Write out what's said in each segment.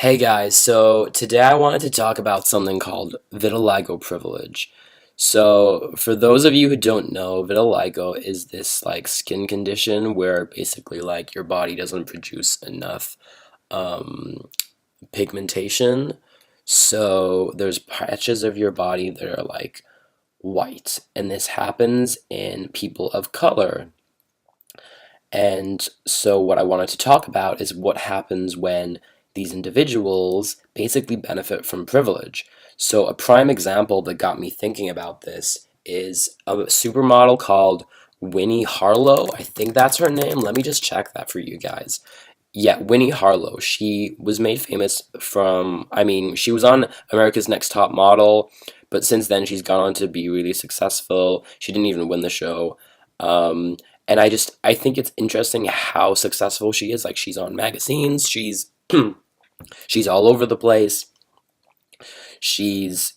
Hey guys, so today I wanted to talk about something called vitiligo privilege. So, for those of you who don't know, vitiligo is this skin condition where basically your body doesn't produce enough um, pigmentation. So, there's patches of your body that are white, and this happens in people of color. And so, what I wanted to talk about is what happens when these individuals basically benefit from privilege. So, a prime example that got me thinking about this is a supermodel called Winnie Harlow. I think that's her name. Let me just check that for you guys. Yeah, Winnie Harlow. She was made famous she was on America's Next Top Model, but since then she's gone on to be really successful. She didn't even win the show. Um, and I think it's interesting how successful she is. Like she's on magazines, she's all over the place. She's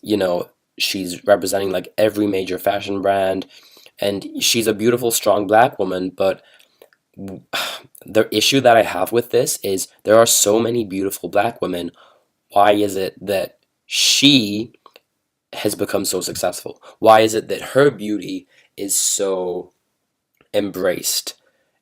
representing like every major fashion brand, and she's a beautiful, strong black woman, but the issue that I have with this is there are so many beautiful black women. Why is it that she has become so successful? Why is it that her beauty is so embraced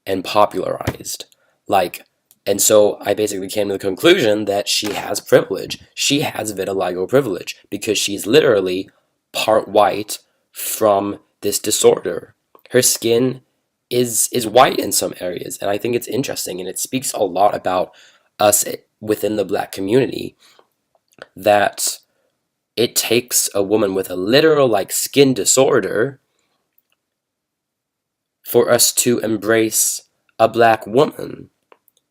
and popularized? Like, and so I basically came to the conclusion that she has privilege. She has vitiligo privilege because she's literally part white from this disorder. Her skin is white in some areas, and I think it's interesting, and it speaks a lot about us within the black community that it takes a woman with a literal skin disorder for us to embrace a black woman.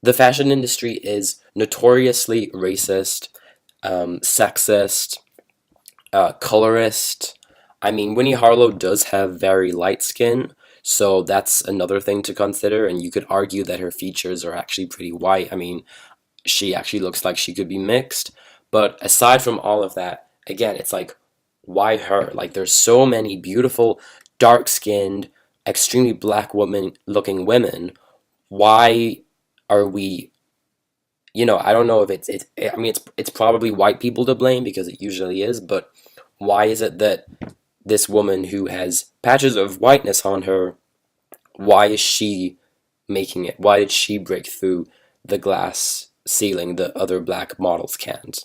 The fashion industry is notoriously racist, sexist, colorist. I mean, Winnie Harlow does have very light skin, so that's another thing to consider. And you could argue that her features are actually pretty white. I mean, she actually looks like she could be mixed. But aside from all of that, again, it's like, why her? Like, there's so many beautiful, dark skinned, extremely black woman looking women. Why are we I don't know if I mean it's probably white people to blame because it usually is, but why is it that this woman who has patches of whiteness on her, why is she making it? Why did she break through the glass ceiling that other black models can't?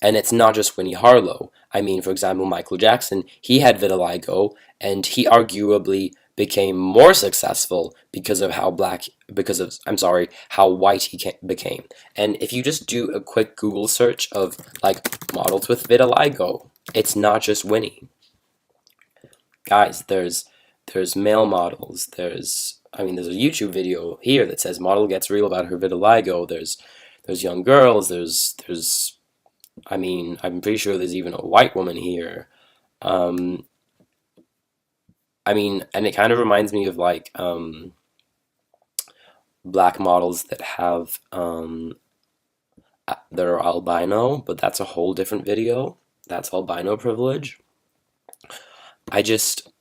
And it's not just Winnie Harlow. I mean, for example, Michael Jackson, he had vitiligo, and he arguably became more successful because of how white became. And if you just do a quick Google search of models with vitiligo, it's not just Winnie. Guys, there's male models. There's a YouTube video here that says model gets real about her vitiligo. There's young girls. I'm pretty sure there's even a white woman here. Um, and it kind of reminds me of black models that are albino, but that's a whole different video. That's albino privilege. I just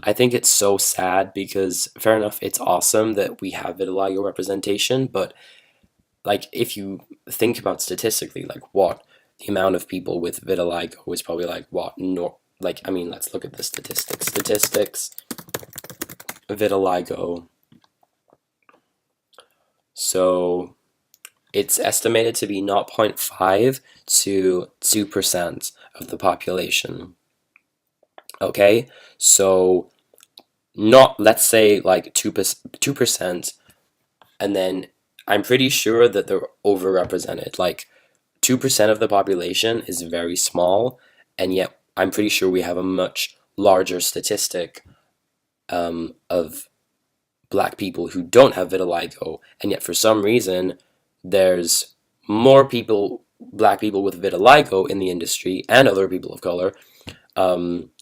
I think it's so sad because fair enough, it's awesome that we have vitiligo representation, but if you think about statistically, what the amount of people with vitiligo is probably what no let's look at the statistics. Vitiligo. So it's estimated to be 0.5 to 2% of the population. Okay, so not, let's say 2%, and then I'm pretty sure that they're overrepresented. 2% of the population is very small, and yet I'm pretty sure we have a much larger statistic of black people who don't have vitiligo, and yet for some reason there's more black people with vitiligo in the industry and other people of color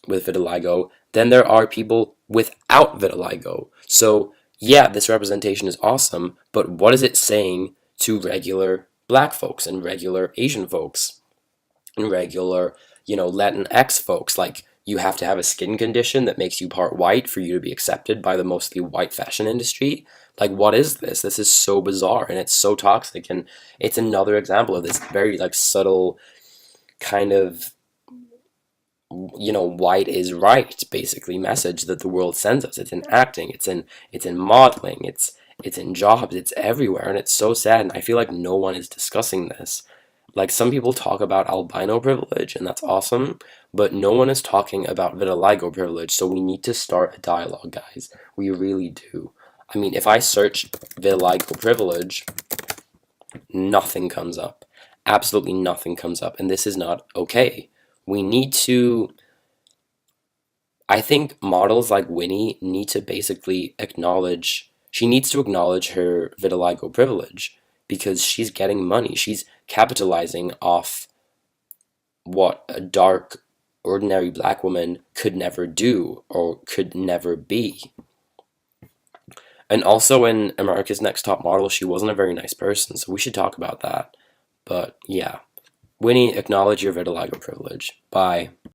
with vitiligo than there are people without vitiligo. So yeah, this representation is awesome, but what is it saying to regular black folks and regular Asian folks and regular, Latinx folks? you have to have a skin condition that makes you part white for you to be accepted by the mostly white fashion industry. Like, what is this? This is so bizarre and it's so toxic. And it's another example of this very, like, subtle kind of, white is right, basically, message that the world sends us. It's in acting, it's in modeling, it's in jobs, it's everywhere, and it's so sad. And I feel like no one is discussing this. Like, some people talk about albino privilege, and that's awesome, but no one is talking about vitiligo privilege. So we need to start a dialogue, guys. We really do. I mean, if I search vitiligo privilege, nothing comes up. Absolutely nothing comes up, and this is not okay. We need to, I think models like Winnie need to basically acknowledge, she needs to acknowledge her vitiligo privilege because she's getting money. She's capitalizing off what a dark, ordinary black woman could never do or could never be. And also in America's Next Top Model, she wasn't a very nice person, so we should talk about that. But yeah, Winnie, acknowledge your vitiligo privilege. Bye.